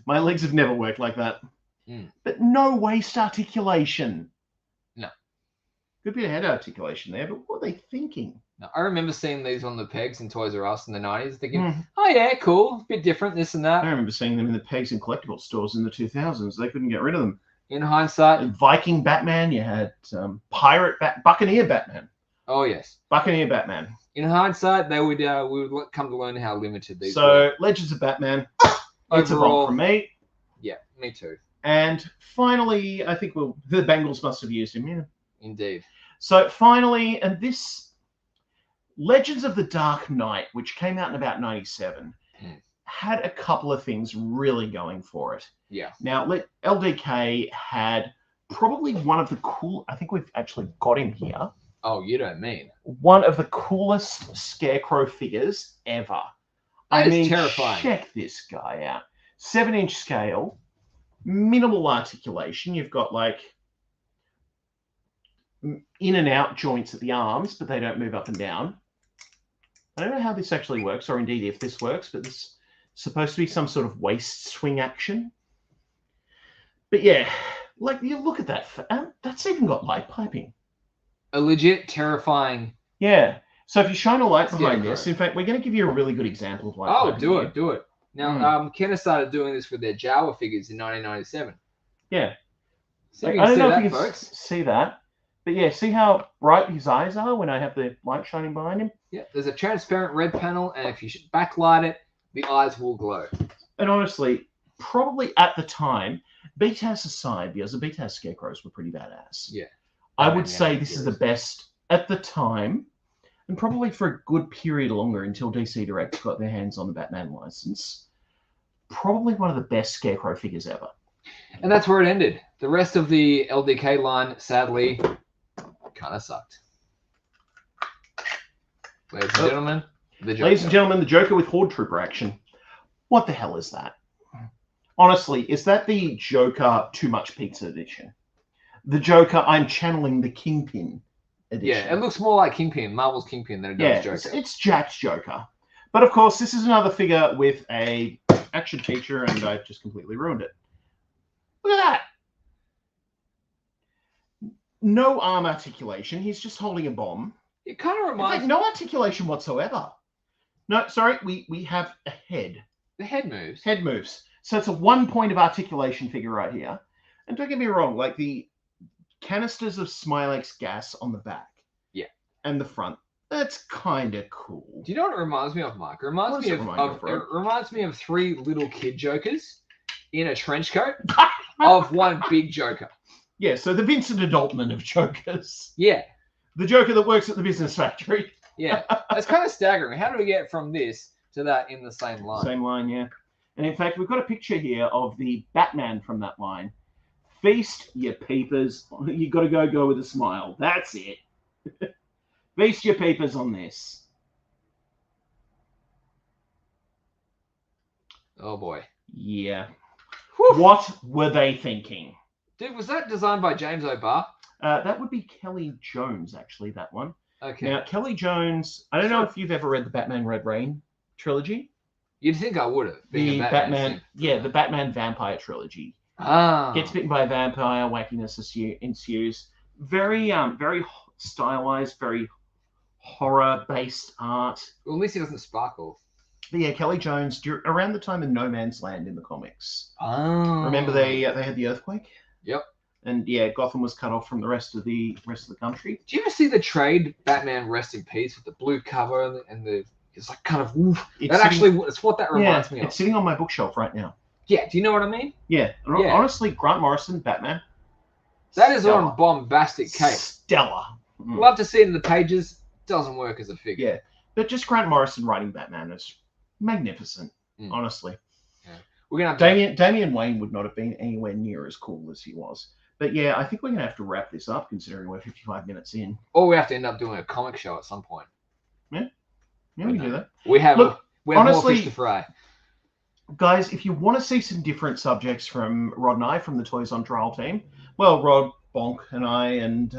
My legs have never worked like that. But no waist articulation. No. Good bit of head articulation there, but what are they thinking? Now, I remember seeing these on the pegs in Toys R Us in the 90s, thinking, Mm. oh yeah, cool, a bit different, this and I that. remember seeing them in the pegs and collectible stores in the 2000s. They couldn't get rid of them. In hindsight, Viking Batman, you had Buccaneer Batman. oh yes. Buccaneer Batman. In hindsight, we would come to learn how limited these So, were. Legends of Batman, it's a Overall, bomb from me. Yeah, me too. And finally, I think the Bengals must have used him, yeah. Indeed. So finally, and this Legends of the Dark Knight, which came out in about 97, had a couple of things really going for it. Yeah. Now, LDK had probably one of the cool, I think we've actually got him here, Oh, you don't mean. one of the coolest Scarecrow figures ever. That I is mean, terrifying. check this guy out. 7-inch scale, minimal articulation. You've got like in and out joints at the arms, but they don't move up and down. I don't know how this actually works, or indeed if this works, but this is supposed to be some sort of waist swing action. But yeah, like you look at that, that's even got light piping. A legit terrifying. Yeah. So if you shine a light behind Scarecrow. this, in fact, we're going to give you a really good example of light Oh, piping do here. it, do it. Now, Kenner started doing this with their Jawa figures in 1997. Yeah. See if Like, you I can don't see know if that, you can folks. see that, but yeah, see how bright his eyes are when I have the light shining behind him? Yeah, there's a transparent red panel, and if you backlight it, the eyes will glow. And honestly, probably at the time, BTAS aside, because the BTAS Scarecrows were pretty badass. Yeah. I Batman would say animated this is the series. best at the time, and probably for a good period longer until DC Direct got their hands on the Batman license. Probably one of the best Scarecrow figures ever. And that's where it ended. The rest of the LDK line, sadly, kind of sucked. Ladies and gentlemen, the Joker. Ladies and gentlemen, the Joker with Horde Trooper action. What the hell is that? Honestly, is that the Joker Too Much Pizza edition? The Joker I'm channeling the Kingpin edition. Yeah, it looks more like Kingpin, Marvel's Kingpin, than it does Joker. It's Jack's Joker. But of course, this is another figure with a action feature, and I've just completely ruined it. Look at that. No arm articulation. He's just holding a bomb. It kind of In reminds fact, no articulation whatsoever. No, sorry, we have a head. The head moves. Head moves. So it's a 1 point of articulation figure right here. And don't get me wrong, like the canisters of Smilex gas on the back. Yeah. And the front. That's kind of cool. Do you know what it reminds me of, Mark? It What reminds does me it of, remind you of, bro? it reminds me of three little kid Jokers in a trench coat of one big Joker. Yeah, so the Vincent Adultman of Jokers. Yeah, The Joker that works at the business factory. yeah. It's kind of staggering. How do we get from this to that in the same line? Same line, yeah. And in fact, we've got a picture here of the Batman from that line. Feast your peepers. You got to go with a smile. That's it. Feast your peepers on this. Oh boy. Yeah. Whew. What were they thinking? Dude, was that designed by James O'Barr? That would be Kelly Jones, actually, that one. Okay. Now, Kelly Jones, I don't know if you've ever read the Batman Red Rain trilogy. You'd think I would have. The Batman, the Batman Vampire trilogy. Ah. Gets bitten by a vampire, wackiness ensues. Very, very stylized, very horror-based art. Well, at least he doesn't sparkle. But yeah, Kelly Jones, around the time of No Man's Land in the comics. Oh. Remember they had the earthquake? Yep. And yeah, Gotham was cut off from the rest of the country. Do you ever see the trade Batman Rest in Peace with the blue cover and the it's like kind of oof. It's what that reminds me of. It's sitting on my bookshelf right now. Yeah, do you know what I mean? Yeah. Yeah. Honestly, Grant Morrison, Batman. That is stellar. on bombastic cape. Stellar. Mm. Love to see it in the pages. Doesn't work as a figure. Yeah. But just Grant Morrison writing Batman is magnificent, honestly. Yeah. We're gonna have Damian Wayne would not have been anywhere near as cool as he was. But yeah, I think we're gonna have to wrap this up considering we're 55 minutes in. or we have to end up doing a comic show at some point. Yeah, we can do that. We have more honestly, fish to fry. Guys, if you want to see some different subjects from Rod and I from the Toys on Trial team, well, Rod, Bonk, and I, and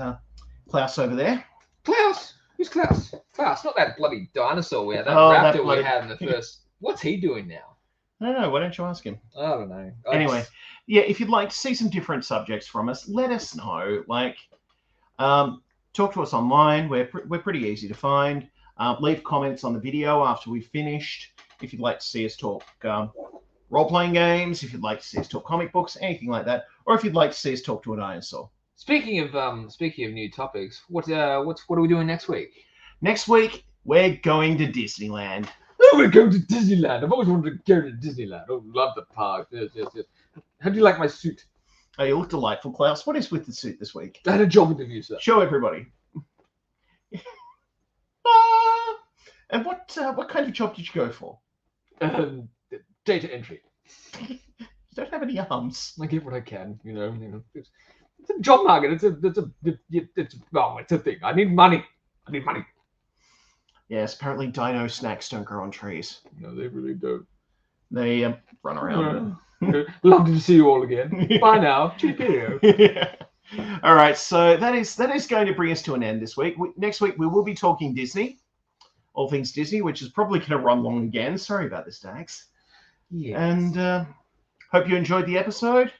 Klaus over there. Klaus? Who's Klaus? Klaus, not that bloody dinosaur we had. That Oh, raptor that bloody- we had in the first. What's he doing now? I don't know. Why don't you ask him? I don't know. Anyway, yeah, if you'd like to see some different subjects from us, let us know. Like, talk to us online. We're pretty easy to find. Leave comments on the video after we've finished. If you'd like to see us talk role-playing games, if you'd like to see us talk comic books, anything like that, or if you'd like to see us talk to a dinosaur. Speaking of new topics, what are we doing next week? Next week, we're going to Disneyland. Oh, we're going to Disneyland. I've always wanted to go to Disneyland. Oh, love the park. Yes. How do you like my suit? Oh, you look delightful, Klaus. What is with the suit this week? I had a job interview, sir. Show everybody. And what kind of job did you go for? Data entry. You don't have any arms. I get what I can, you know. It's a job market. It's a thing. I need money. Yes, apparently dino snacks don't grow on trees. No, they really don't. They run around. Love to see you all again. Bye now. Cheerio. All right, so that is going to bring us to an end this week. Next week we will be talking Disney, all things Disney, which is probably going to run long again. Sorry about this, Dax. Yes. And hope you enjoyed the episode.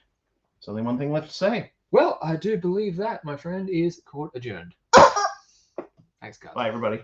There's only one thing left to say. Well, I do believe that, my friend, is court adjourned. Thanks, guys. Bye, everybody.